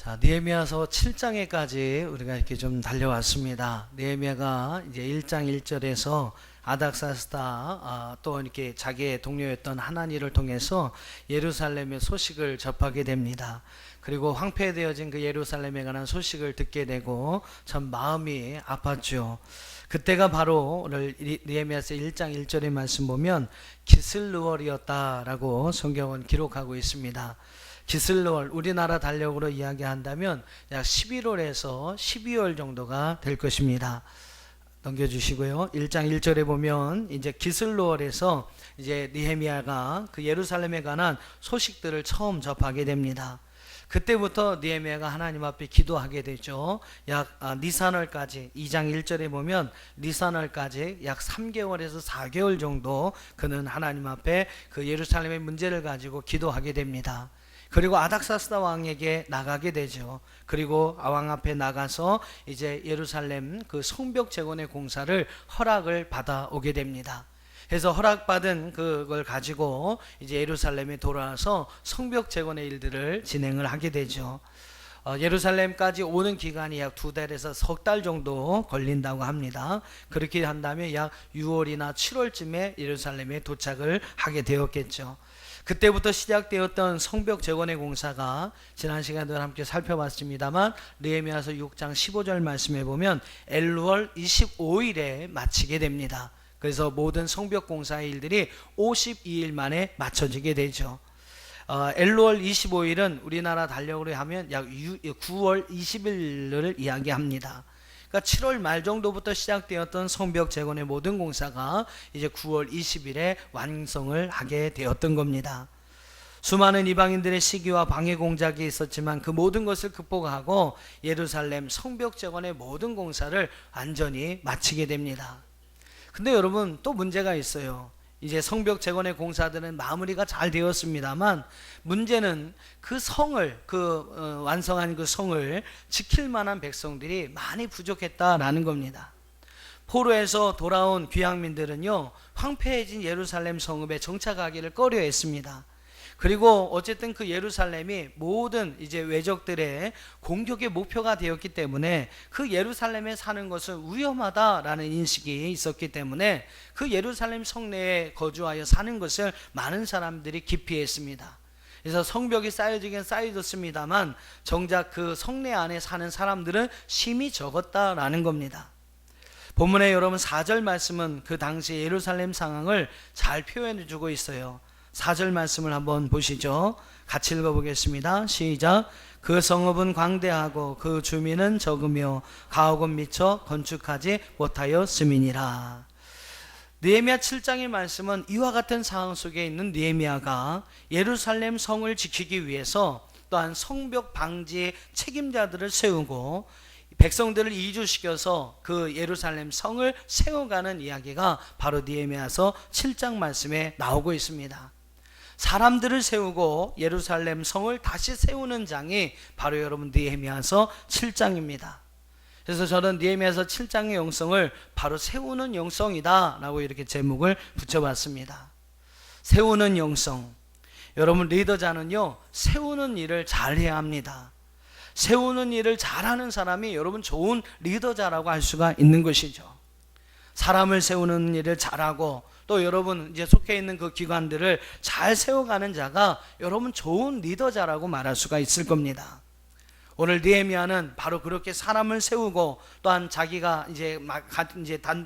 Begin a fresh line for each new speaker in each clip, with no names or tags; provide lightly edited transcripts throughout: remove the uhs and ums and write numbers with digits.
자, 느헤미야서 7장에까지 우리가 이렇게 좀 달려왔습니다. 느헤미야가 이제 1장 1절에서 아닥사스다 또 이렇게 자기의 동료였던 하나니를 통해서 예루살렘의 소식을 접하게 됩니다. 그리고 황폐되어진 그 예루살렘에 관한 소식을 듣게 되고 참 마음이 아팠죠. 그때가 바로 오늘 느헤미야서 1장 1절의 말씀 보면 기슬루월이었다라고 성경은 기록하고 있습니다. 기슬루월, 우리나라 달력으로 이야기한다면 약 11월에서 12월 정도가 될 것입니다. 넘겨주시고요. 1장 1절에 보면 이제 기슬루월에서 이제 느헤미야가 그 예루살렘에 관한 소식들을 처음 접하게 됩니다. 그때부터 느헤미야가 하나님 앞에 기도하게 되죠. 약 니산월까지 2장 1절에 보면 니산월까지 약 3개월에서 4개월 정도 그는 하나님 앞에 그 예루살렘의 문제를 가지고 기도하게 됩니다. 그리고 아닥사스다 왕에게 나가게 되죠. 그리고 왕 앞에 나가서 이제 예루살렘 그 성벽 재건의 공사를 허락을 받아오게 됩니다. 그래서 허락받은 그걸 가지고 이제 예루살렘에 돌아와서 성벽 재건의 일들을 진행을 하게 되죠. 예루살렘까지 오는 기간이 약 2달에서 석 달 정도 걸린다고 합니다. 그렇게 한다면 약 6월이나 7월쯤에 예루살렘에 도착을 하게 되었겠죠. 그때부터 시작되었던 성벽 재건의 공사가 지난 시간에도 함께 살펴봤습니다만 느헤미야서 6장 15절 말씀에 보면 엘루월 25일에 마치게 됩니다. 그래서 모든 성벽 공사의 일들이 52일 만에 마쳐지게 되죠. 엘루월 25일은 우리나라 달력으로 하면 약 9월 20일을 이야기합니다. 그러니까 7월 말 정도부터 시작되었던 성벽 재건의 모든 공사가 이제 9월 20일에 완성을 하게 되었던 겁니다. 수많은 이방인들의 시기와 방해 공작이 있었지만 그 모든 것을 극복하고 예루살렘 성벽 재건의 모든 공사를 완전히 마치게 됩니다. 근데 여러분 또 문제가 있어요. 이제 성벽 재건의 공사들은 마무리가 잘 되었습니다만 문제는 그 성을 완성한 그 성을 지킬 만한 백성들이 많이 부족했다라는 겁니다. 포로에서 돌아온 귀향민들은요 황폐해진 예루살렘 성읍에 정착하기를 꺼려했습니다. 그리고 어쨌든 그 예루살렘이 모든 이제 외적들의 공격의 목표가 되었기 때문에 그 예루살렘에 사는 것은 위험하다라는 인식이 있었기 때문에 그 예루살렘 성내에 거주하여 사는 것을 많은 사람들이 기피했습니다. 그래서 성벽이 쌓여지긴 쌓여졌습니다만 정작 그 성내 안에 사는 사람들은 심히 적었다라는 겁니다. 본문에 여러분 4절 말씀은 그 당시 예루살렘 상황을 잘 표현해 주고 있어요. 4절 말씀을 한번 보시죠. 같이 읽어보겠습니다. 시작. 그 성읍은 광대하고 그 주민은 적으며 가옥은 미처 건축하지 못하였음이니라. 느헤미야 7장의 말씀은 이와 같은 상황 속에 있는 느헤미야가 예루살렘 성을 지키기 위해서 또한 성벽 방지의 책임자들을 세우고 백성들을 이주시켜서 그 예루살렘 성을 세워가는 이야기가 바로 느헤미야서 7장 말씀에 나오고 있습니다. 사람들을 세우고 예루살렘 성을 다시 세우는 장이 바로 여러분 느헤미야서 7장입니다. 그래서 저는 느헤미야서 7장의 영성을 바로 세우는 영성이다 라고 이렇게 제목을 붙여봤습니다. 세우는 영성. 여러분 리더자는요 세우는 일을 잘해야 합니다. 세우는 일을 잘하는 사람이 여러분 좋은 리더자라고 할 수가 있는 것이죠. 사람을 세우는 일을 잘하고 또 여러분 이제 속해 있는 그 기관들을 잘 세워가는 자가 여러분 좋은 리더자라고 말할 수가 있을 겁니다. 오늘 느헤미야는 바로 그렇게 사람을 세우고 또한 자기가 이제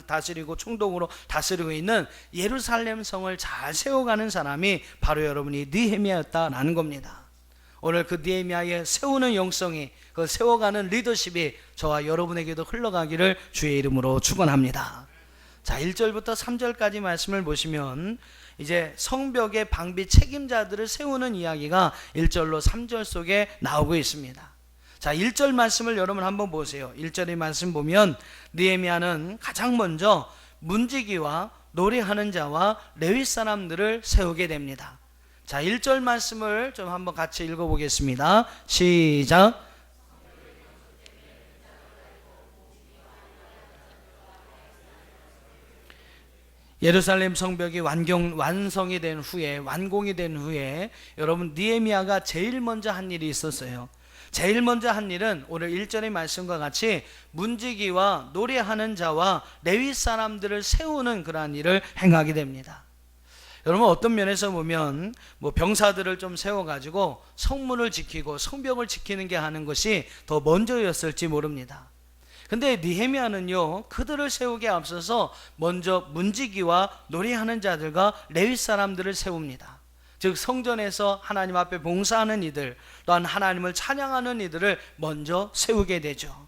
다스리고 총독으로 다스리고 있는 예루살렘 성을 잘 세워가는 사람이 바로 여러분이 느헤미야였다라는 겁니다. 오늘 그 느헤미야의 세우는 영성이 그 세워가는 리더십이 저와 여러분에게도 흘러가기를 주의 이름으로 축원합니다. 자, 1절부터 3절까지 말씀을 보시면 이제 성벽의 방비 책임자들을 세우는 이야기가 1절로 3절 속에 나오고 있습니다. 자, 1절 말씀을 여러분 한번 보세요. 1절의 말씀 보면 느헤미야는 가장 먼저 문지기와 노래하는 자와 레위 사람들을 세우게 됩니다. 자, 1절 말씀을 좀 한번 같이 읽어보겠습니다. 시작. 예루살렘 성벽이 완성이 된 후에 완공이 된 후에 여러분 느헤미야가 제일 먼저 한 일이 있었어요. 제일 먼저 한 일은 오늘 1절의 말씀과 같이 문지기와 노래하는 자와 레위 사람들을 세우는 그러한 일을 행하게 됩니다. 여러분, 어떤 면에서 보면 병사들을 좀 세워가지고 성문을 지키고 성벽을 지키는 게 하는 것이 더 먼저였을지 모릅니다. 근데 느헤미야는요, 그들을 세우기에 앞서서 먼저 문지기와 노래하는 자들과 레위 사람들을 세웁니다. 즉 성전에서 하나님 앞에 봉사하는 이들, 또한 하나님을 찬양하는 이들을 먼저 세우게 되죠.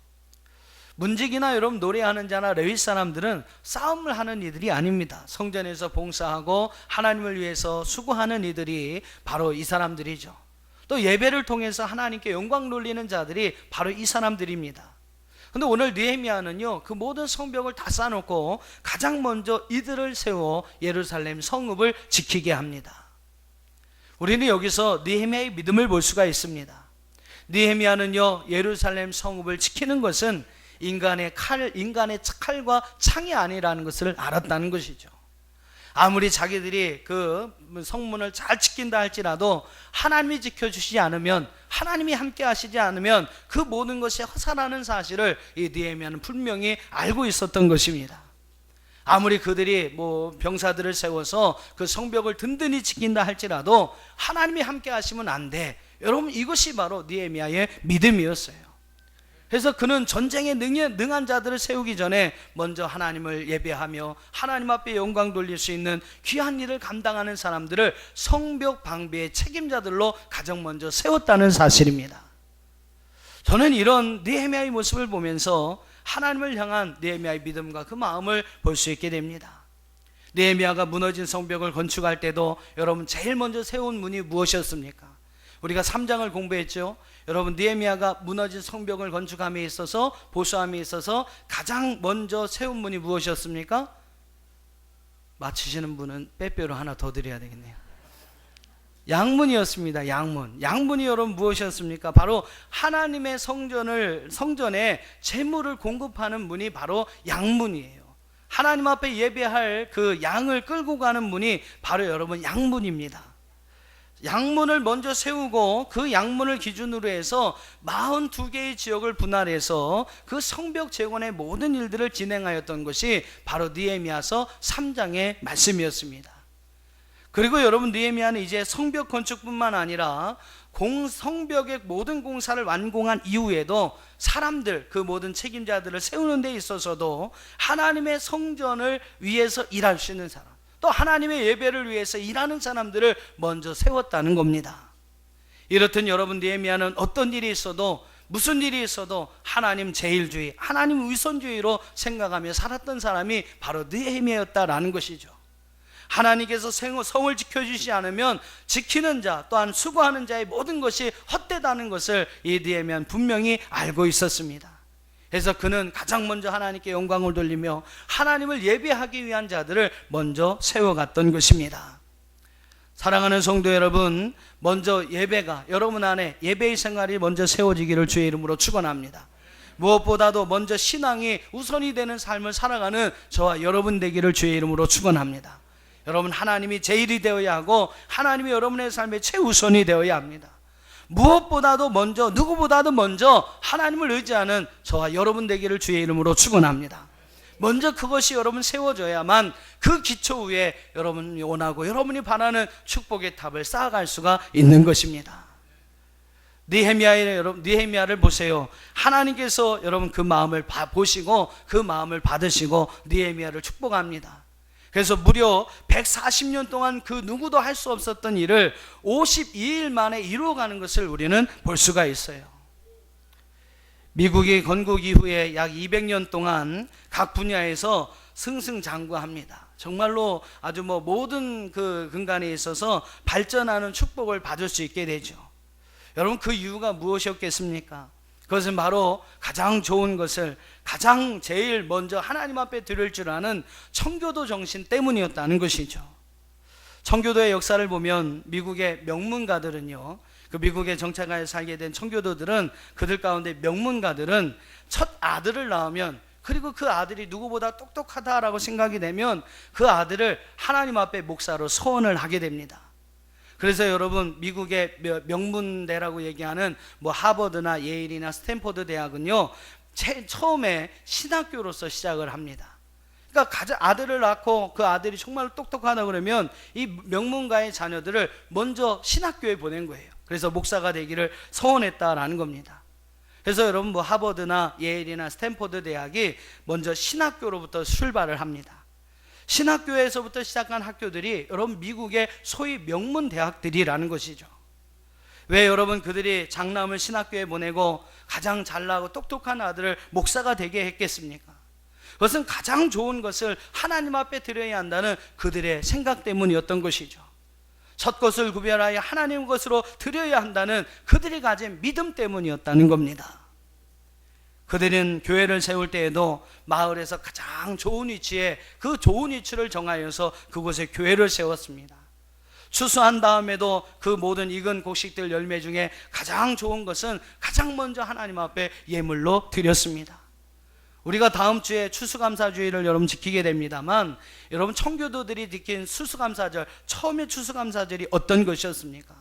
문지기나 여러분 노래하는 자나 레위 사람들은 싸움을 하는 이들이 아닙니다. 성전에서 봉사하고 하나님을 위해서 수고하는 이들이 바로 이 사람들이죠. 또 예배를 통해서 하나님께 영광 돌리는 자들이 바로 이 사람들입니다. 근데 오늘 느헤미야는요, 그 모든 성벽을 다 쌓아놓고 가장 먼저 이들을 세워 예루살렘 성읍을 지키게 합니다. 우리는 여기서 느헤미야의 믿음을 볼 수가 있습니다. 느헤미야는요, 예루살렘 성읍을 지키는 것은 인간의 칼과 창이 아니라는 것을 알았다는 것이죠. 아무리 자기들이 그 성문을 잘 지킨다 할지라도 하나님이 지켜주시지 않으면, 하나님이 함께 하시지 않으면 그 모든 것이 허사라는 사실을 이 느헤미야는 분명히 알고 있었던 것입니다. 아무리 그들이 병사들을 세워서 그 성벽을 든든히 지킨다 할지라도 하나님이 함께 하시면 안 돼. 여러분, 이것이 바로 느헤미야의 믿음이었어요. 그래서 그는 전쟁에 능한 자들을 세우기 전에 먼저 하나님을 예배하며 하나님 앞에 영광 돌릴 수 있는 귀한 일을 감당하는 사람들을 성벽 방비의 책임자들로 가장 먼저 세웠다는 사실입니다. 저는 이런 느헤미야의 모습을 보면서 하나님을 향한 느헤미야의 믿음과 그 마음을 볼 수 있게 됩니다. 느헤미야가 무너진 성벽을 건축할 때도 여러분 제일 먼저 세운 문이 무엇이었습니까? 우리가 3장을 공부했죠. 여러분, 느헤미야가 무너진 성벽을 건축함에 있어서, 보수함에 있어서 가장 먼저 세운 문이 무엇이었습니까? 맞히시는 분은 빼빼로 하나 더 드려야 되겠네요. 양문이었습니다. 양문이 여러분 무엇이었습니까? 바로 하나님의 성전에 제물을 공급하는 문이 바로 양문이에요. 하나님 앞에 예배할 그 양을 끌고 가는 문이 바로 여러분 양문입니다. 양문을 먼저 세우고 그 양문을 기준으로 해서 42개의 지역을 분할해서 그 성벽 재건의 모든 일들을 진행하였던 것이 바로 느헤미야서 3장의 말씀이었습니다. 그리고 여러분, 느헤미야는 이제 성벽 건축뿐만 아니라 성벽의 모든 공사를 완공한 이후에도 사람들, 그 모든 책임자들을 세우는 데 있어서도 하나님의 성전을 위해서 일할 수 있는 사람, 또 하나님의 예배를 위해서 일하는 사람들을 먼저 세웠다는 겁니다. 이렇듯 여러분, 느헤미야는 어떤 일이 있어도, 무슨 일이 있어도 하나님 제일주의, 하나님 우선주의로 생각하며 살았던 사람이 바로 느헤미야였다라는 것이죠. 하나님께서 성을 지켜주시지 않으면 지키는 자, 또한 수고하는 자의 모든 것이 헛되다는 것을 이 느헤미야는 분명히 알고 있었습니다. 그래서 그는 가장 먼저 하나님께 영광을 돌리며 하나님을 예배하기 위한 자들을 먼저 세워갔던 것입니다. 사랑하는 성도 여러분, 먼저 예배가 여러분 안에 예배의 생활이 먼저 세워지기를 주의 이름으로 축원합니다. 무엇보다도 먼저 신앙이 우선이 되는 삶을 살아가는 저와 여러분 되기를 주의 이름으로 축원합니다. 여러분, 하나님이 제일이 되어야 하고 하나님이 여러분의 삶의 최우선이 되어야 합니다. 무엇보다도 먼저, 누구보다도 먼저 하나님을 의지하는 저와 여러분 되기를 주의 이름으로 축원합니다. 먼저 그것이 여러분 세워져야만 그 기초 위에 여러분이 원하고 여러분이 바라는 축복의 탑을 쌓아갈 수가 있는 것입니다. 느헤미야를 보세요. 하나님께서 여러분 그 마음을 보시고 그 마음을 받으시고 느헤미야를 축복합니다. 그래서 무려 140년 동안 그 누구도 할 수 없었던 일을 52일 만에 이루어가는 것을 우리는 볼 수가 있어요. 미국이 건국 이후에 약 200년 동안 각 분야에서 승승장구합니다. 정말로 아주 모든 그 근간에 있어서 발전하는 축복을 받을 수 있게 되죠. 여러분, 그 이유가 무엇이었겠습니까? 그것은 바로 가장 좋은 것을 가장 제일 먼저 하나님 앞에 드릴 줄 아는 청교도 정신 때문이었다는 것이죠. 청교도의 역사를 보면 미국의 명문가들은요, 그 미국에 정착하여 살게 된 청교도들은, 그들 가운데 명문가들은 첫 아들을 낳으면, 그리고 그 아들이 누구보다 똑똑하다라고 생각이 되면 그 아들을 하나님 앞에 목사로 서원을 하게 됩니다. 그래서 여러분 미국의 명문대라고 얘기하는 뭐 하버드나 예일이나 스탠포드 대학은요 처음에 신학교로서 시작을 합니다. 그러니까 아들을 낳고 그 아들이 정말 똑똑하다 그러면 이 명문가의 자녀들을 먼저 신학교에 보낸 거예요. 그래서 목사가 되기를 소원했다라는 겁니다. 그래서 여러분 뭐 하버드나 예일이나 스탠포드 대학이 먼저 신학교로부터 출발을 합니다. 신학교에서부터 시작한 학교들이 여러분 미국의 소위 명문 대학들이라는 것이죠. 왜 여러분 그들이 장남을 신학교에 보내고 가장 잘나고 똑똑한 아들을 목사가 되게 했겠습니까? 그것은 가장 좋은 것을 하나님 앞에 드려야 한다는 그들의 생각 때문이었던 것이죠. 첫 것을 구별하여 하나님 것으로 드려야 한다는 그들이 가진 믿음 때문이었다는 겁니다. 그들은 교회를 세울 때에도 마을에서 가장 좋은 위치에 그 좋은 위치를 정하여서 그곳에 교회를 세웠습니다. 추수한 다음에도 그 모든 익은 곡식들 열매 중에 가장 좋은 것은 가장 먼저 하나님 앞에 예물로 드렸습니다. 우리가 다음 주에 추수감사주의를 여러분 지키게 됩니다만, 여러분 청교도들이 지킨 추수감사절, 처음에 추수감사절이 어떤 것이었습니까?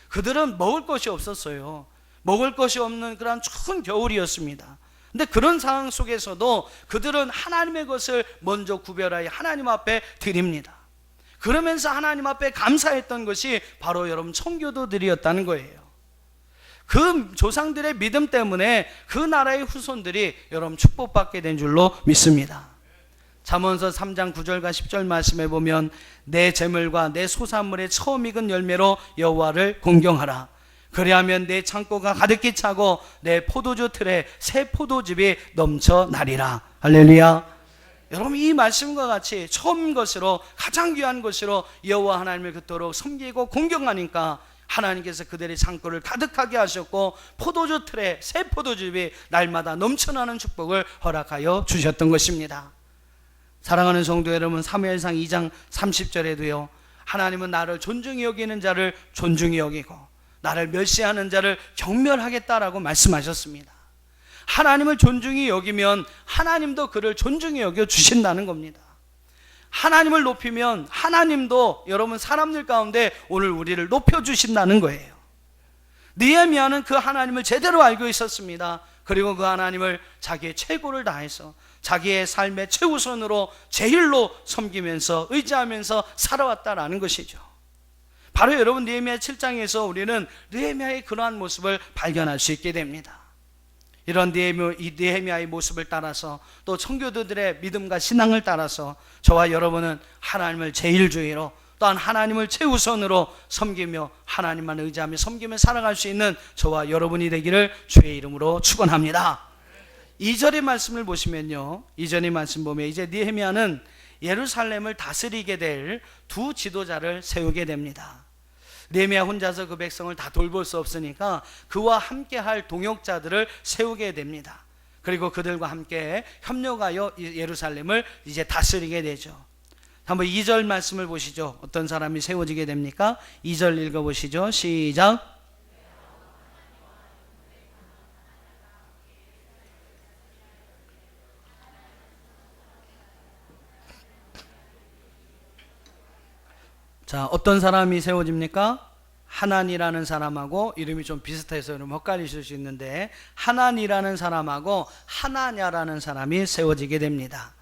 그들은 먹을 것이 없었어요. 먹을 것이 없는 그런 추운 겨울이었습니다. 근데 그런 상황 속에서도 그들은 하나님의 것을 먼저 구별하여 하나님 앞에 드립니다. 그러면서 하나님 앞에 감사했던 것이 바로 여러분 청교도들이었다는 거예요. 그 조상들의 믿음 때문에 그 나라의 후손들이 여러분 축복받게 된 줄로 믿습니다. 잠언서 3장 9절과 10절 말씀에 보면 내 재물과 내 소산물의 처음 익은 열매로 여호와를 공경하라. 그리하면 내 창고가 가득히 차고 내 포도주 틀에 새 포도즙이 넘쳐나리라. 할렐루야. 여러분 이 말씀과 같이 처음 것으로 가장 귀한 것으로 여호와 하나님을 그토록 섬기고 공경하니까 하나님께서 그들의 창고를 가득하게 하셨고 포도주 틀에 새 포도즙이 날마다 넘쳐나는 축복을 허락하여 주셨던 것입니다. 사랑하는 성도 여러분, 사무엘상 2장 30절에도요 하나님은 나를 존중히 여기는 자를 존중히 여기고 나를 멸시하는 자를 경멸하겠다라고 말씀하셨습니다. 하나님을 존중히 여기면 하나님도 그를 존중히 여겨 주신다는 겁니다. 하나님을 높이면 하나님도 여러분 사람들 가운데 오늘 우리를 높여주신다는 거예요. 느헤미야는 그 하나님을 제대로 알고 있었습니다. 그리고 그 하나님을 자기의 최고를 다해서 자기의 삶의 최우선으로 제일로 섬기면서 의지하면서 살아왔다라는 것이죠. 바로 여러분 느헤미야 7장에서 우리는 느헤미야의 그러한 모습을 발견할 수 있게 됩니다. 이런 느헤미야의 모습을 따라서 또 청교도들의 믿음과 신앙을 따라서 저와 여러분은 하나님을 제일주의로 또한 하나님을 최우선으로 섬기며 하나님만 의지하며 섬기며 살아갈 수 있는 저와 여러분이 되기를 주의 이름으로 축원합니다. 2절의 말씀을 보시면요, 2절의 말씀 보면 이제 느헤미야는 예루살렘을 다스리게 될 두 지도자를 세우게 됩니다. 느헤미야 혼자서 그 백성을 다 돌볼 수 없으니까 그와 함께 할 동역자들을 세우게 됩니다. 그리고 그들과 함께 협력하여 예루살렘을 이제 다스리게 되죠. 한번 2절 말씀을 보시죠. 어떤 사람이 세워지게 됩니까? 2절 읽어보시죠. 시작. 자, 어떤 사람이 세워집니까? 하난이라는 사람하고 이름이 좀 비슷해서 여러분 헷갈리실 수 있는데 하난이라는 사람하고 하나냐라는 사람이 세워지게 됩니다.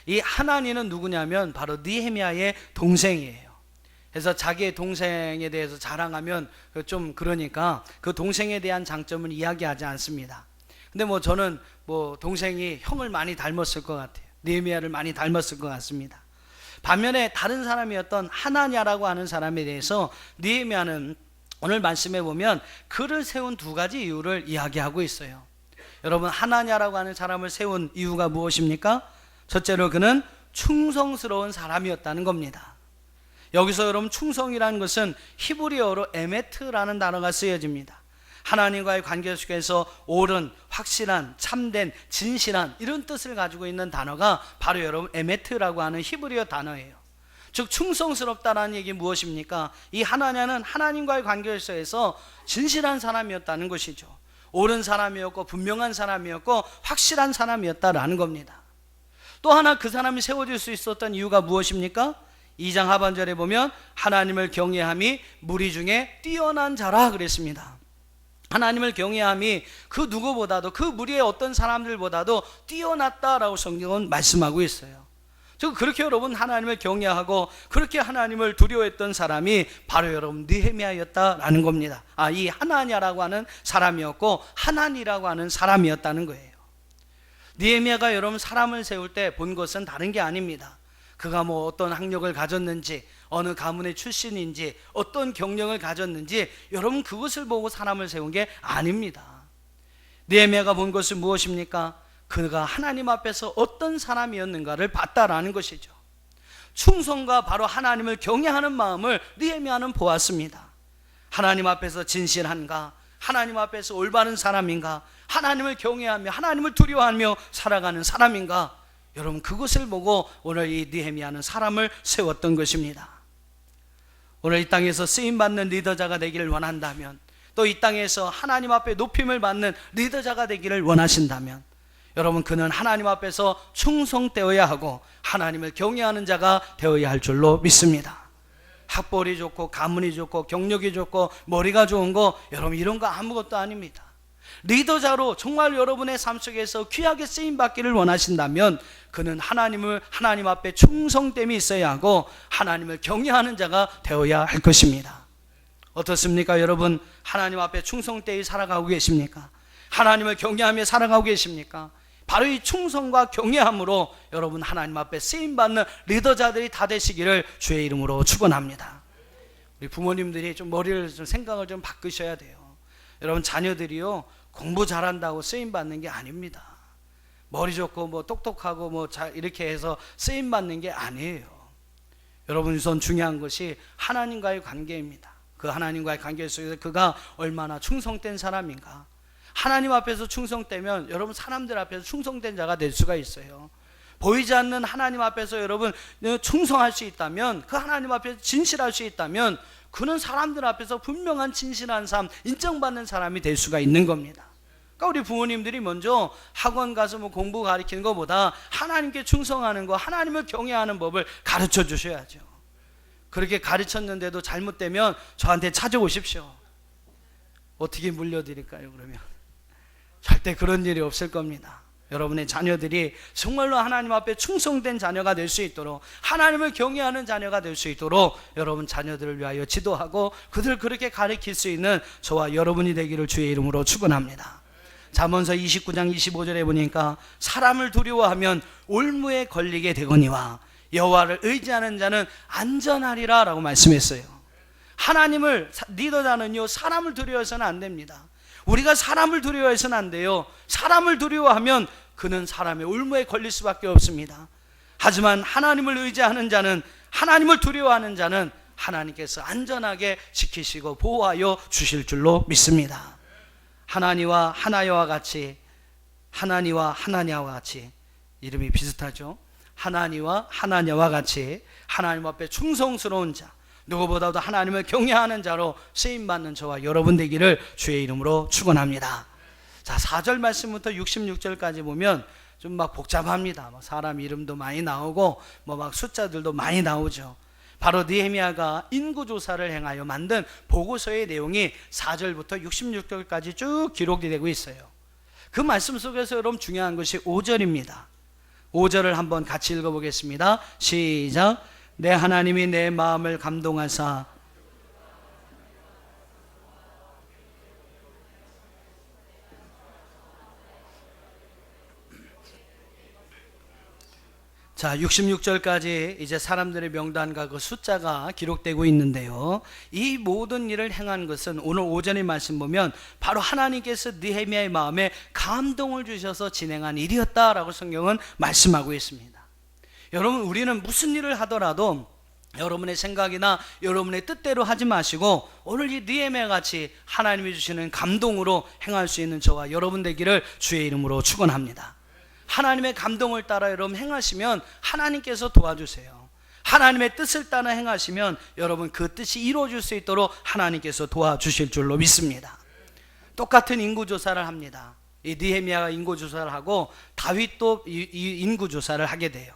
이 하나니는 누구냐면 바로 느헤미야의 동생이에요. 그래서 자기의 동생에 대해서 자랑하면 좀 그러니까 그 동생에 대한 장점은 이야기하지 않습니다. 근데 뭐 저는 뭐 동생이 형을 많이 닮았을 것 같아요. 느헤미야를 많이 닮았을 것 같습니다. 반면에 다른 사람이었던 하나냐라고 하는 사람에 대해서 느헤미야는 오늘 말씀해 보면 그를 세운 두 가지 이유를 이야기하고 있어요. 여러분 하나냐라고 하는 사람을 세운 이유가 무엇입니까? 첫째로 그는 충성스러운 사람이었다는 겁니다. 여기서 여러분 충성이라는 것은 히브리어로 에메트라는 단어가 쓰여집니다. 하나님과의 관계 속에서 옳은, 확실한, 참된, 진실한 이런 뜻을 가지고 있는 단어가 바로 여러분 에메트라고 하는 히브리어 단어예요. 즉 충성스럽다라는 얘기 무엇입니까? 이 하나냐는 하나님과의 관계 속에서 진실한 사람이었다는 것이죠. 옳은 사람이었고 분명한 사람이었고 확실한 사람이었다라는 겁니다. 또 하나 그 사람이 세워질 수 있었던 이유가 무엇입니까? 2장 하반절에 보면 하나님을 경외함이 무리 중에 뛰어난 자라 그랬습니다. 하나님을 경외함이 그 누구보다도, 그 무리의 어떤 사람들보다도 뛰어났다라고 성경은 말씀하고 있어요. 즉 그렇게 여러분 하나님을 경외하고 그렇게 하나님을 두려워했던 사람이 바로 여러분 느헤미야였다라는 겁니다. 이 하나냐라고 하는 사람이었고 하나니라고 하는 사람이었다는 거예요. 느헤미야가 여러분 사람을 세울 때 본 것은 다른 게 아닙니다. 그가 뭐 어떤 학력을 가졌는지, 어느 가문의 출신인지, 어떤 경력을 가졌는지, 여러분 그것을 보고 사람을 세운 게 아닙니다. 느헤미야가 본 것은 무엇입니까? 그가 하나님 앞에서 어떤 사람이었는가를 봤다라는 것이죠. 충성과 바로 하나님을 경외하는 마음을 느헤미야는 보았습니다. 하나님 앞에서 진실한가? 하나님 앞에서 올바른 사람인가? 하나님을 경외하며 하나님을 두려워하며 살아가는 사람인가? 여러분 그것을 보고 오늘 이 느헤미야는 사람을 세웠던 것입니다. 오늘 이 땅에서 쓰임받는 리더자가 되기를 원한다면, 또 이 땅에서 하나님 앞에 높임을 받는 리더자가 되기를 원하신다면, 여러분 그는 하나님 앞에서 충성되어야 하고 하나님을 경외하는 자가 되어야 할 줄로 믿습니다. 학벌이 좋고 가문이 좋고 경력이 좋고 머리가 좋은 거, 여러분 이런 거 아무것도 아닙니다. 리더자로 정말 여러분의 삶 속에서 귀하게 쓰임받기를 원하신다면 그는 하나님 앞에 충성됨이 있어야 하고 하나님을 경외하는 자가 되어야 할 것입니다. 어떻습니까 여러분? 하나님 앞에 충성되이 살아가고 계십니까? 하나님을 경외하며 살아가고 계십니까? 바로 이 충성과 경외함으로 여러분 하나님 앞에 쓰임받는 리더자들이 다 되시기를 주의 이름으로 축원합니다. 우리 부모님들이 좀 머리를 좀 생각을 좀 바꾸셔야 돼요. 여러분 자녀들이요 공부 잘한다고 쓰임받는 게 아닙니다. 머리 좋고 뭐 똑똑하고 뭐 이렇게 해서 쓰임받는 게 아니에요. 여러분 우선 중요한 것이 하나님과의 관계입니다. 그 하나님과의 관계 속에서 그가 얼마나 충성된 사람인가. 하나님 앞에서 충성되면 여러분 사람들 앞에서 충성된 자가 될 수가 있어요. 보이지 않는 하나님 앞에서 여러분 충성할 수 있다면, 그 하나님 앞에서 진실할 수 있다면 그는 사람들 앞에서 분명한 진실한 삶, 인정받는 사람이 될 수가 있는 겁니다. 그러니까 우리 부모님들이 먼저 학원 가서 뭐 공부 가르치는 것보다 하나님께 충성하는 거, 하나님을 경외하는 법을 가르쳐 주셔야죠. 그렇게 가르쳤는데도 잘못되면 저한테 찾아오십시오. 어떻게 물려드릴까요 그러면? 절대 그런 일이 없을 겁니다. 여러분의 자녀들이 정말로 하나님 앞에 충성된 자녀가 될 수 있도록, 하나님을 경외하는 자녀가 될 수 있도록 여러분 자녀들을 위하여 지도하고 그들을 그렇게 가르칠 수 있는 저와 여러분이 되기를 주의 이름으로 축원합니다. 잠언서 29장 25절에 보니까 사람을 두려워하면 올무에 걸리게 되거니와 여호와를 의지하는 자는 안전하리라 라고 말씀했어요. 하나님을, 리더자는요 사람을 두려워해서는 안 됩니다. 우리가 사람을 두려워해서는 안 돼요. 사람을 두려워하면 그는 사람의 올무에 걸릴 수밖에 없습니다. 하지만 하나님을 의지하는 자는, 하나님을 두려워하는 자는 하나님께서 안전하게 지키시고 보호하여 주실 줄로 믿습니다. 하나니와 하나야와 같이, 하나니와 하나냐와 같이, 이름이 비슷하죠. 하나니와 하나냐와 같이 하나님 앞에 충성스러운 자, 누구보다도 하나님을 경외하는 자로 쓰임받는 저와 여러분 되기를 주의 이름으로 축원합니다. 자, 4절 말씀부터 66절까지 보면 좀 막 복잡합니다. 사람 이름도 많이 나오고 뭐 막 숫자들도 많이 나오죠. 바로 느헤미야가 인구조사를 행하여 만든 보고서의 내용이 4절부터 66절까지 쭉 기록이 되고 있어요. 그 말씀 속에서 여러분 중요한 것이 5절입니다. 5절을 한번 같이 읽어보겠습니다. 시작. 내 하나님이 내 마음을 감동하사 자, 66절까지 이제 사람들의 명단과 그 숫자가 기록되고 있는데요. 이 모든 일을 행한 것은 오늘 오전의 말씀 보면 바로 하나님께서 느헤미야의 마음에 감동을 주셔서 진행한 일이었다라고 성경은 말씀하고 있습니다. 여러분, 우리는 무슨 일을 하더라도 여러분의 생각이나 여러분의 뜻대로 하지 마시고 오늘 이 느헤미야 같이 하나님이 주시는 감동으로 행할 수 있는 저와 여러분 되기를 주의 이름으로 축원합니다. 하나님의 감동을 따라 여러분 행하시면 하나님께서 도와주세요. 하나님의 뜻을 따라 행하시면 여러분 그 뜻이 이루어질 수 있도록 하나님께서 도와주실 줄로 믿습니다. 똑같은 인구조사를 합니다. 이 느헤미야가 인구조사를 하고 다윗도 이 인구조사를 하게 돼요.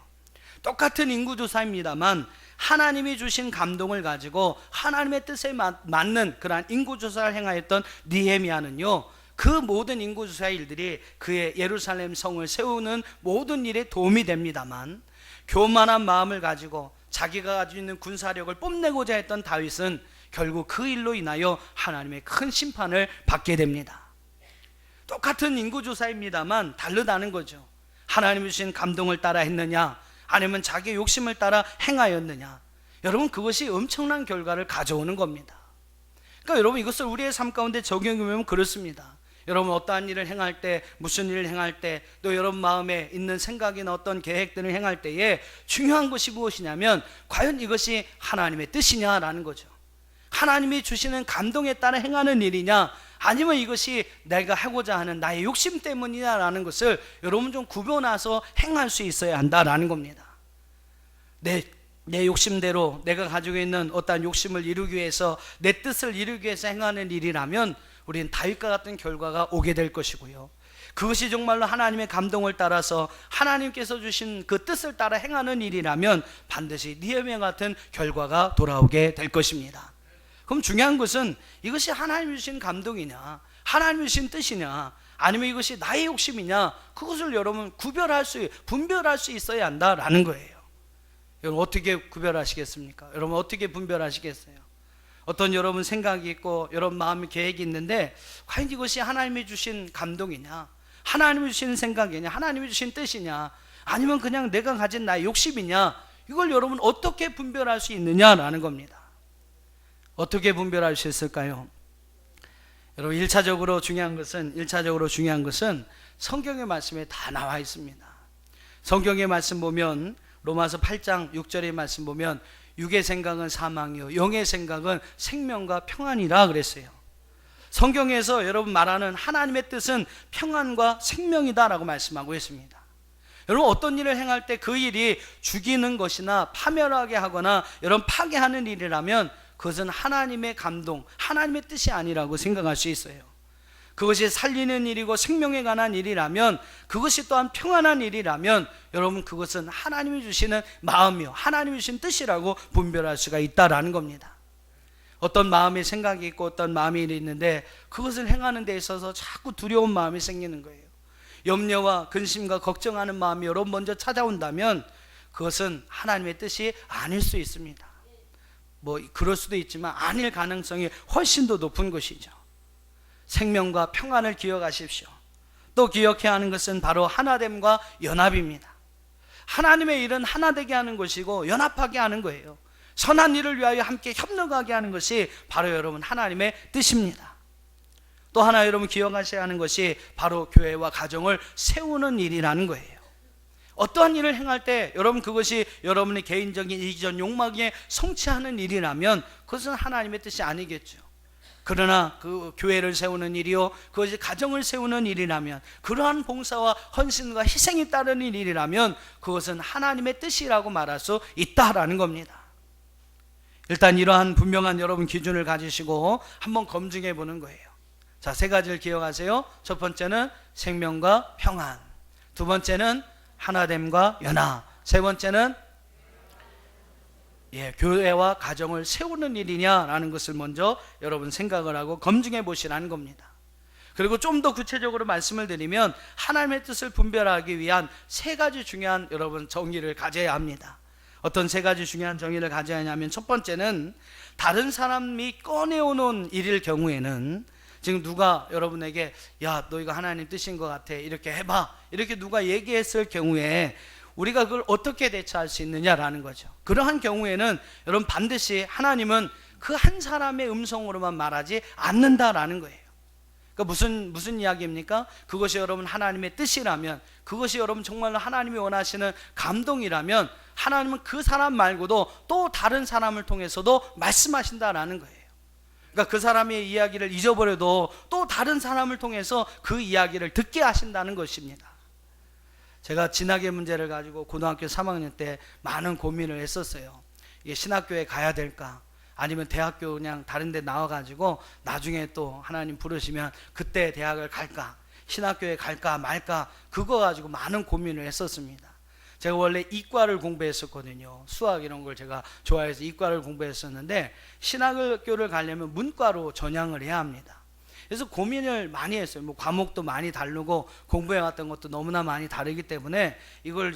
똑같은 인구조사입니다만 하나님이 주신 감동을 가지고 하나님의 뜻에 맞는 그러한 인구조사를 행하였던 느헤미야는요, 그 모든 인구조사의 일들이 그의 예루살렘 성을 세우는 모든 일에 도움이 됩니다만, 교만한 마음을 가지고 자기가 가지고 있는 군사력을 뽐내고자 했던 다윗은 결국 그 일로 인하여 하나님의 큰 심판을 받게 됩니다. 똑같은 인구조사입니다만 다르다는 거죠. 하나님이 주신 감동을 따라 했느냐, 아니면 자기 욕심을 따라 행하였느냐. 여러분, 그것이 엄청난 결과를 가져오는 겁니다. 그러니까 여러분, 이것을 우리의 삶 가운데 적용해보면 그렇습니다. 여러분, 어떠한 일을 행할 때, 무슨 일을 행할 때, 또 여러분 마음에 있는 생각이나 어떤 계획들을 행할 때에 중요한 것이 무엇이냐면, 과연 이것이 하나님의 뜻이냐라는 거죠. 하나님이 주시는 감동에 따라 행하는 일이냐, 아니면 이것이 내가 하고자 하는 나의 욕심 때문이냐라는 것을 여러분 좀 구별해서 행할 수 있어야 한다라는 겁니다. 내 욕심대로 내가 가지고 있는 어떠한 욕심을 이루기 위해서, 내 뜻을 이루기 위해서 행하는 일이라면 우리는 다윗과 같은 결과가 오게 될 것이고요, 그것이 정말로 하나님의 감동을 따라서 하나님께서 주신 그 뜻을 따라 행하는 일이라면 반드시 느헤미야 같은 결과가 돌아오게 될 것입니다. 그럼 중요한 것은 이것이 하나님이 주신 감동이냐, 하나님이 주신 뜻이냐, 아니면 이것이 나의 욕심이냐, 그것을 여러분 분별할 수 있어야 한다라는 거예요. 여러분, 어떻게 구별하시겠습니까? 여러분, 어떻게 분별하시겠어요? 어떤 여러분 생각이 있고 여러분 마음의 계획이 있는데, 과연 이것이 하나님이 주신 감동이냐, 하나님이 주신 생각이냐, 하나님이 주신 뜻이냐, 아니면 그냥 내가 가진 나의 욕심이냐, 이걸 여러분 어떻게 분별할 수 있느냐라는 겁니다. 어떻게 분별할 수 있을까요? 여러분, 1차적으로 중요한 것은 성경의 말씀에 다 나와 있습니다. 성경의 말씀 보면 로마서 8장 6절의 말씀 보면 육의 생각은 사망이요 영의 생각은 생명과 평안이라 그랬어요. 성경에서 여러분 말하는 하나님의 뜻은 평안과 생명이다라고 말씀하고 있습니다. 여러분, 어떤 일을 행할 때 그 일이 죽이는 것이나 파멸하게 하거나 여러분 파괴하는 일이라면 그것은 하나님의 감동, 하나님의 뜻이 아니라고 생각할 수 있어요. 그것이 살리는 일이고 생명에 관한 일이라면, 그것이 또한 평안한 일이라면 여러분 그것은 하나님이 주시는 마음이요 하나님이 주신 뜻이라고 분별할 수가 있다라는 겁니다. 어떤 마음의 생각이 있고 어떤 마음이 있는데 그것을 행하는 데 있어서 자꾸 두려운 마음이 생기는 거예요. 염려와 근심과 걱정하는 마음이 여러분 먼저 찾아온다면 그것은 하나님의 뜻이 아닐 수 있습니다. 그럴 수도 있지만 아닐 가능성이 훨씬 더 높은 것이죠. 생명과 평안을 기억하십시오. 또 기억해야 하는 것은 바로 하나됨과 연합입니다. 하나님의 일은 하나되게 하는 것이고 연합하게 하는 거예요. 선한 일을 위하여 함께 협력하게 하는 것이 바로 여러분 하나님의 뜻입니다. 또 하나 여러분 기억하셔야 하는 것이 바로 교회와 가정을 세우는 일이라는 거예요. 어떠한 일을 행할 때 여러분 그것이 여러분의 개인적인 이기적 욕망에 성취하는 일이라면 그것은 하나님의 뜻이 아니겠죠. 그러나 그 교회를 세우는 일이요 그것이 가정을 세우는 일이라면, 그러한 봉사와 헌신과 희생이 따르는 일이라면 그것은 하나님의 뜻이라고 말할 수 있다라는 겁니다. 일단 이러한 분명한 여러분 기준을 가지시고 한번 검증해 보는 거예요. 자, 세 가지를 기억하세요. 첫 번째는 생명과 평안, 두 번째는 하나됨과 연합, 세 번째는 교회와 가정을 세우는 일이냐라는 것을 먼저 여러분 생각을 하고 검증해 보시라는 겁니다. 그리고 좀 더 구체적으로 말씀을 드리면 하나님의 뜻을 분별하기 위한 세 가지 중요한 여러분 정의를 가져야 합니다. 어떤 세 가지 중요한 정의를 가져야 하냐면, 첫 번째는 다른 사람이 꺼내오는 일일 경우에는, 지금 누가 여러분에게 야, 너 이거 하나님 뜻인 것 같아, 이렇게 해봐, 이렇게 누가 얘기했을 경우에 우리가 그걸 어떻게 대처할 수 있느냐라는 거죠. 그러한 경우에는 여러분 반드시 하나님은 그 한 사람의 음성으로만 말하지 않는다라는 거예요. 그러니까 무슨 이야기입니까? 그것이 여러분 하나님의 뜻이라면, 그것이 여러분 정말로 하나님이 원하시는 감동이라면 하나님은 그 사람 말고도 또 다른 사람을 통해서도 말씀하신다라는 거예요. 그러니까 그 사람의 이야기를 잊어버려도 또 다른 사람을 통해서 그 이야기를 듣게 하신다는 것입니다. 제가 진학의 문제를 가지고 고등학교 3학년 때 많은 고민을 했었어요. 이게 신학교에 가야 될까, 아니면 대학교 그냥 다른 데 나와가지고 나중에 또 하나님 부르시면 그때 대학을 갈까, 신학교에 갈까 말까, 그거 가지고 많은 고민을 했었습니다. 제가 원래 이과를 공부했었거든요. 수학 이런 걸 제가 좋아해서 이과를 공부했었는데 신학교를 가려면 문과로 전향을 해야 합니다. 그래서 고민을 많이 했어요. 뭐 과목도 많이 다르고 공부해 왔던 것도 너무나 많이 다르기 때문에 이거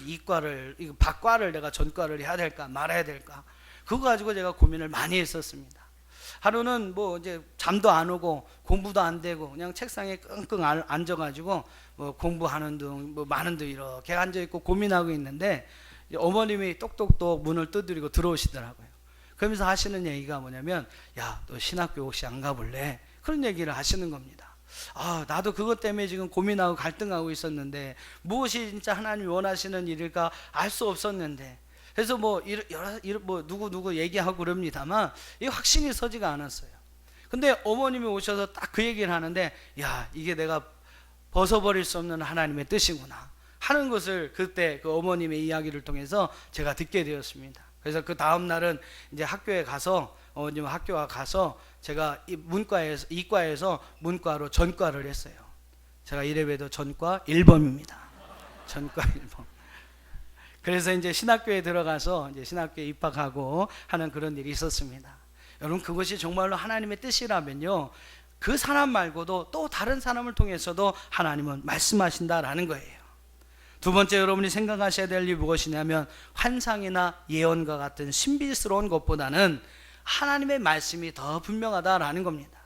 박과를 내가 전과를 해야 될까 말아야 될까, 그거 가지고 제가 고민을 많이 했었습니다. 하루는 뭐 이제 잠도 안 오고 공부도 안 되고 그냥 책상에 끙끙 앉아가지고 뭐 공부하는 둥 뭐 마는 둥 이렇게 앉아 있고 고민하고 있는데 어머님이 똑똑똑 문을 두드리고 들어오시더라고요. 그러면서 하시는 얘기가 뭐냐면, 야, 너 신학교 혹시 안 가볼래? 그런 얘기를 하시는 겁니다. 아, 나도 그것 때문에 지금 고민하고 갈등하고 있었는데 무엇이 진짜 하나님이 원하시는 일일까 알 수 없었는데, 그래서 뭐 누구 얘기하고 그럽니다만 이 확신이 서지가 않았어요. 근데 어머님이 오셔서 딱 그 얘기를 하는데, 야, 이게 내가 벗어버릴 수 없는 하나님의 뜻이구나 하는 것을 그때 그 어머님의 이야기를 통해서 제가 듣게 되었습니다. 그래서 그 다음 날은 이제 학교에 가서 어머님 학교에 가서 제가 이과에서 문과로 전과를 했어요. 제가 이래봬도 전과 1범입니다. 전과 1범. 그래서 이제 신학교에 들어가서 이제 신학교에 입학하고 하는 그런 일이 있었습니다. 여러분, 그것이 정말로 하나님의 뜻이라면요, 그 사람 말고도 또 다른 사람을 통해서도 하나님은 말씀하신다라는 거예요. 두 번째, 여러분이 생각하셔야 될 일이 무엇이냐면, 환상이나 예언과 같은 신비스러운 것보다는 하나님의 말씀이 더 분명하다라는 겁니다.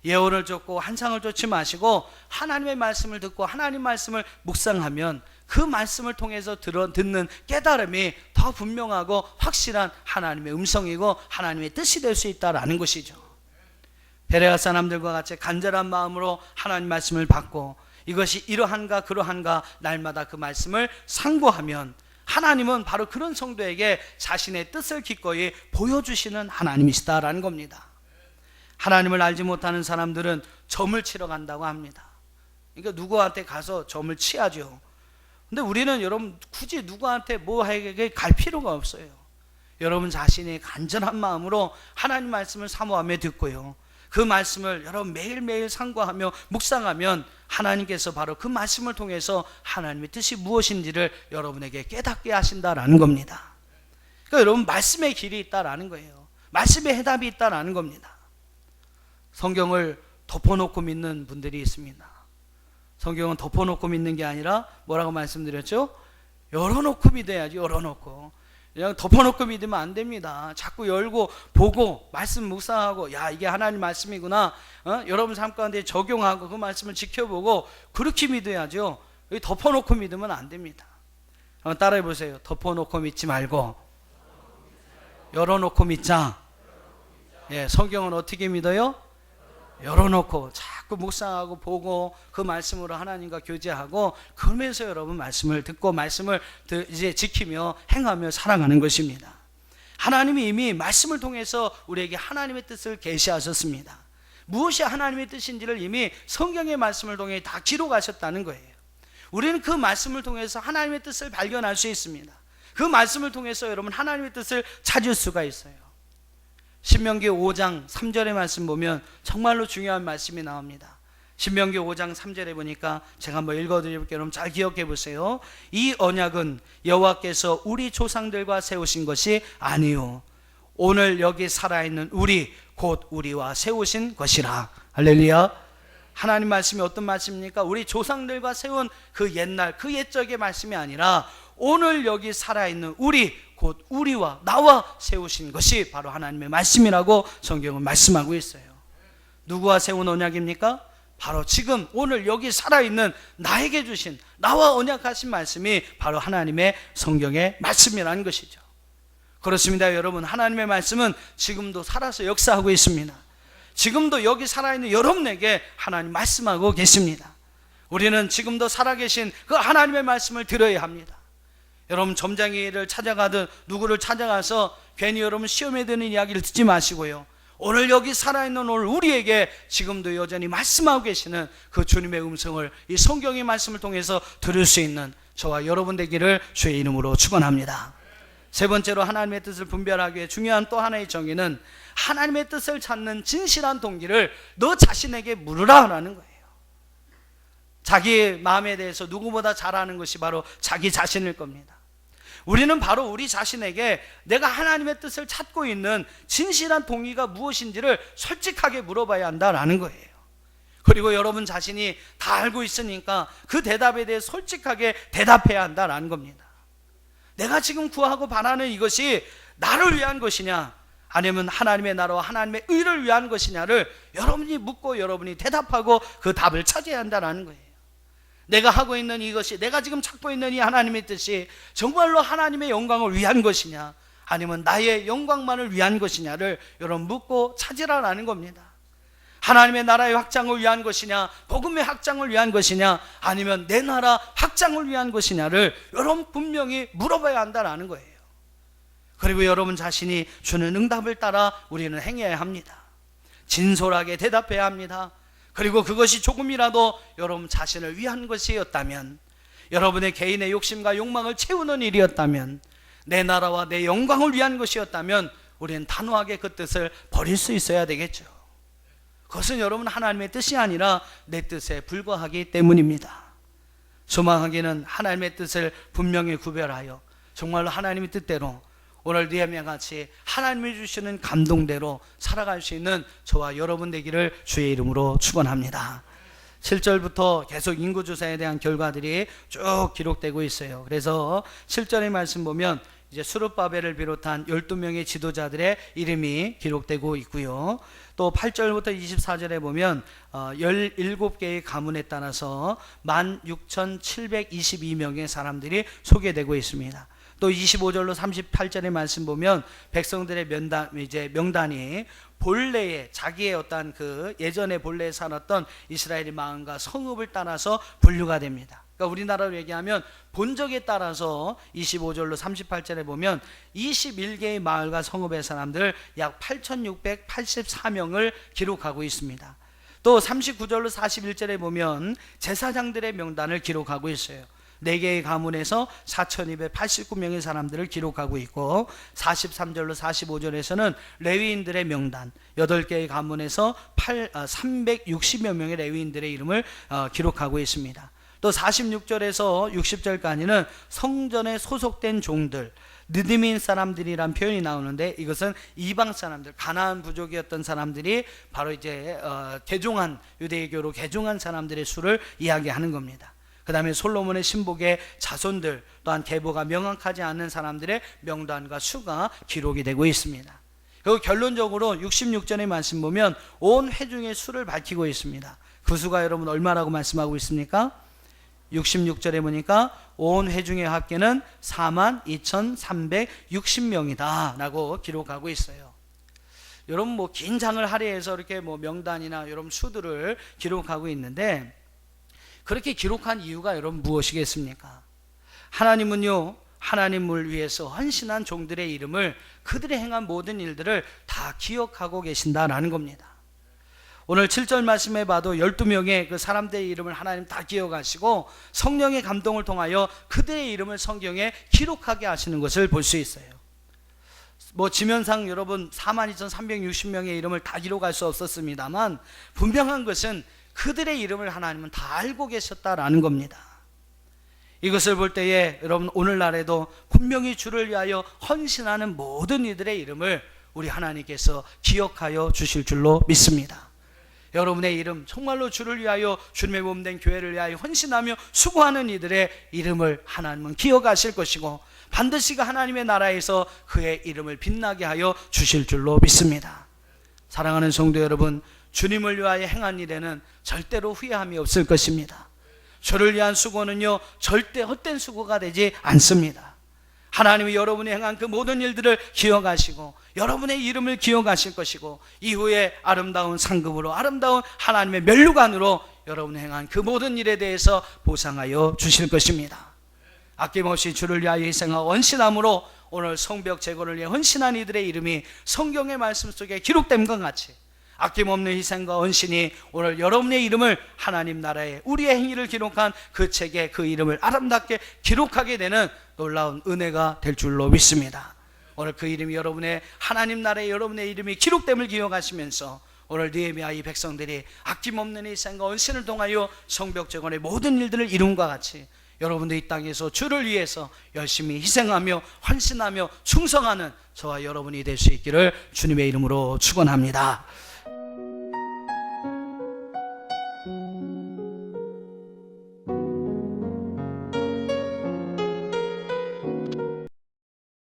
예언을 쫓고 환상을 쫓지 마시고 하나님의 말씀을 듣고 하나님 말씀을 묵상하면 그 말씀을 통해서 듣는 깨달음이 더 분명하고 확실한 하나님의 음성이고 하나님의 뜻이 될 수 있다라는 것이죠. 베레아 사람들과 같이 간절한 마음으로 하나님 말씀을 받고 이것이 이러한가 그러한가 날마다 그 말씀을 상고하면 하나님은 바로 그런 성도에게 자신의 뜻을 기꺼이 보여주시는 하나님이시다라는 겁니다. 하나님을 알지 못하는 사람들은 점을 치러 간다고 합니다. 그러니까 누구한테 가서 점을 치야죠. 근데 우리는 여러분 굳이 누구한테 뭐하게 갈 필요가 없어요. 여러분 자신의 간절한 마음으로 하나님 말씀을 사모하며 듣고요, 그 말씀을 여러분 매일매일 상고하며 묵상하면 하나님께서 바로 그 말씀을 통해서 하나님의 뜻이 무엇인지를 여러분에게 깨닫게 하신다라는 겁니다. 그러니까 여러분 말씀의 길이 있다라는 거예요. 말씀의 해답이 있다라는 겁니다. 성경을 덮어놓고 믿는 분들이 있습니다. 성경은 덮어놓고 믿는 게 아니라 뭐라고 말씀드렸죠? 열어놓고 믿어야지. 열어놓고 그냥 덮어놓고 믿으면 안 됩니다. 자꾸 열고 보고 말씀 묵상하고, 야, 이게 하나님 말씀이구나, 여러분 삶 가운데 적용하고 그 말씀을 지켜보고 그렇게 믿어야죠. 덮어놓고 믿으면 안 됩니다. 한번 따라해 보세요. 덮어놓고 믿지 말고 열어놓고 믿자. 예, 성경은 어떻게 믿어요? 열어놓고 자꾸 묵상하고 보고 그 말씀으로 하나님과 교제하고, 그러면서 여러분 말씀을 듣고 말씀을 이제 지키며 행하며 살아가는 것입니다. 하나님이 이미 말씀을 통해서 우리에게 하나님의 뜻을 계시하셨습니다. 무엇이 하나님의 뜻인지를 이미 성경의 말씀을 통해 다 기록하셨다는 거예요. 우리는 그 말씀을 통해서 하나님의 뜻을 발견할 수 있습니다. 그 말씀을 통해서 여러분 하나님의 뜻을 찾을 수가 있어요. 신명기 5장 3절의 말씀 보면 정말로 중요한 말씀이 나옵니다. 신명기 5장 3절에 보니까 제가 한번 읽어드릴게요. 여러분 잘 기억해 보세요. 이 언약은 여호와께서 우리 조상들과 세우신 것이 아니요 오늘 여기 살아있는 우리 곧 우리와 세우신 것이라. 할렐루야. 하나님 말씀이 어떤 말씀입니까? 우리 조상들과 세운 그 옛날 그 옛적의 말씀이 아니라 오늘 여기 살아있는 우리 곧 우리와 나와 세우신 것이 바로 하나님의 말씀이라고 성경은 말씀하고 있어요. 누구와 세운 언약입니까? 바로 지금 오늘 여기 살아있는 나에게 주신 나와 언약하신 말씀이 바로 하나님의 성경의 말씀이라는 것이죠. 그렇습니다. 여러분, 하나님의 말씀은 지금도 살아서 역사하고 있습니다. 지금도 여기 살아있는 여러분에게 하나님 말씀하고 계십니다. 우리는 지금도 살아계신 그 하나님의 말씀을 들어야 합니다. 여러분 점장이를 찾아가든 누구를 찾아가서 괜히 여러분 시험에 드는 이야기를 듣지 마시고요, 오늘 여기 살아있는 오늘 우리에게 지금도 여전히 말씀하고 계시는 그 주님의 음성을 이 성경의 말씀을 통해서 들을 수 있는 저와 여러분 되기를 주의 이름으로 축원합니다. 세 번째로 하나님의 뜻을 분별하기 위해 중요한 또 하나의 정의는 하나님의 뜻을 찾는 진실한 동기를 너 자신에게 물으라라는 거예요. 자기 마음에 대해서 누구보다 잘 아는 것이 바로 자기 자신일 겁니다. 우리는 바로 우리 자신에게 내가 하나님의 뜻을 찾고 있는 진실한 동의가 무엇인지를 솔직하게 물어봐야 한다라는 거예요. 그리고 여러분 자신이 다 알고 있으니까 그 대답에 대해 솔직하게 대답해야 한다라는 겁니다. 내가 지금 구하고 바라는 이것이 나를 위한 것이냐, 아니면 하나님의 나라와 하나님의 의를 위한 것이냐를 여러분이 묻고 여러분이 대답하고 그 답을 찾아야 한다는 거예요. 내가 하고 있는 이것이, 내가 지금 찾고 있는 이 하나님의 뜻이 정말로 하나님의 영광을 위한 것이냐, 아니면 나의 영광만을 위한 것이냐를 여러분 묻고 찾으라는 겁니다. 하나님의 나라의 확장을 위한 것이냐, 복음의 확장을 위한 것이냐, 아니면 내 나라 확장을 위한 것이냐를 여러분 분명히 물어봐야 한다는 거예요. 그리고 여러분 자신이 주는 응답을 따라 우리는 행해야 합니다. 진솔하게 대답해야 합니다. 그리고 그것이 조금이라도 여러분 자신을 위한 것이었다면, 여러분의 개인의 욕심과 욕망을 채우는 일이었다면, 내 나라와 내 영광을 위한 것이었다면 우리는 단호하게 그 뜻을 버릴 수 있어야 되겠죠. 그것은 여러분 하나님의 뜻이 아니라 내 뜻에 불과하기 때문입니다. 소망하기는 하나님의 뜻을 분명히 구별하여 정말로 하나님의 뜻대로 오늘 느헤미야 같이 하나님이 주시는 감동대로 살아갈 수 있는 저와 여러분 되기를 주의 이름으로 축원합니다. 7절부터 계속 인구조사에 대한 결과들이 쭉 기록되고 있어요. 그래서 7절의 말씀 보면 이제 수룹바벨을 비롯한 12명의 지도자들의 이름이 기록되고 있고요. 또 8절부터 24절에 보면 17개의 가문에 따라서 16,722명의 사람들이 소개되고 있습니다. 또 25절로 38절의 말씀 보면 백성들의 명단이 본래의 자기의 어떤 그 예전에 본래에 살았던 이스라엘의 마음과 성읍을 따라서 분류가 됩니다. 그러니까 우리나라로 얘기하면 본적에 따라서 25절로 38절에 보면 21개의 마을과 성읍의 사람들 약 8,684명을 기록하고 있습니다. 또 39절로 41절에 보면 제사장들의 명단을 기록하고 있어요. 4개의 가문에서 4,289명의 사람들을 기록하고 있고, 43절로 45절에서는 레위인들의 명단 8개의 가문에서 360여 명의 레위인들의 이름을 기록하고 있습니다. 또 46절에서 60절까지는 성전에 소속된 종들, 느디민 사람들이란 표현이 나오는데, 이것은 이방 사람들, 가나안 부족이었던 사람들이 바로 이제 개종한, 유대교로 개종한 사람들의 수를 이야기하는 겁니다. 그 다음에 솔로몬의 신복의 자손들, 또한 계보가 명확하지 않은 사람들의 명단과 수가 기록이 되고 있습니다. 그리고 결론적으로 66절의 말씀 보면 온 회중의 수를 밝히고 있습니다. 그 수가 여러분 얼마라고 말씀하고 있습니까? 66절에 보니까 온 회중의 합계는 42,360명이다 라고 기록하고 있어요. 여러분 뭐 긴 장을 할애해서 이렇게 뭐 명단이나 여러분 수들을 기록하고 있는데, 그렇게 기록한 이유가 여러분 무엇이겠습니까? 하나님은요, 하나님을 위해서 헌신한 종들의 이름을, 그들이 행한 모든 일들을 다 기억하고 계신다라는 겁니다. 오늘 7절 말씀에 봐도 12명의 그 사람들의 이름을 하나님 다 기억하시고 성령의 감동을 통하여 그들의 이름을 성경에 기록하게 하시는 것을 볼 수 있어요. 뭐 지면상 여러분 42,360명의 이름을 다 기록할 수 없었습니다만, 분명한 것은 그들의 이름을 하나님은 다 알고 계셨다라는 겁니다. 이것을 볼 때에 여러분 오늘날에도 분명히 주를 위하여 헌신하는 모든 이들의 이름을 우리 하나님께서 기억하여 주실 줄로 믿습니다. 여러분의 이름, 정말로 주를 위하여 주님의 몸된 교회를 위하여 헌신하며 수고하는 이들의 이름을 하나님은 기억하실 것이고, 반드시 그 하나님의 나라에서 그의 이름을 빛나게 하여 주실 줄로 믿습니다. 사랑하는 성도 여러분, 주님을 위하여 행한 일에는 절대로 후회함이 없을 것입니다. 저를 위한 수고는요, 절대 헛된 수고가 되지 않습니다. 하나님이 여러분이 행한 그 모든 일들을 기억하시고 여러분의 이름을 기억하실 것이고, 이후에 아름다운 상급으로, 아름다운 하나님의 면류관으로 여러분이 행한 그 모든 일에 대해서 보상하여 주실 것입니다. 아낌없이 주를 위하여 희생하고 헌신함으로 오늘 성벽 재건을 위해 헌신한 이들의 이름이 성경의 말씀 속에 기록된 것 같이 아낌없는 희생과 헌신이 오늘 여러분의 이름을 하나님 나라에 우리의 행위를 기록한 그 책에 그 이름을 아름답게 기록하게 되는 놀라운 은혜가 될 줄로 믿습니다. 오늘 그 이름이 여러분의 하나님 나라에 여러분의 이름이 기록됨을 기억하시면서 오늘 느헤미야 이 백성들이 아낌없는 희생과 헌신을 통하여 성벽 재건의 모든 일들을 이룬과 같이 여러분도 이 땅에서 주를 위해서 열심히 희생하며 헌신하며 충성하는 저와 여러분이 될 수 있기를 주님의 이름으로 축원합니다.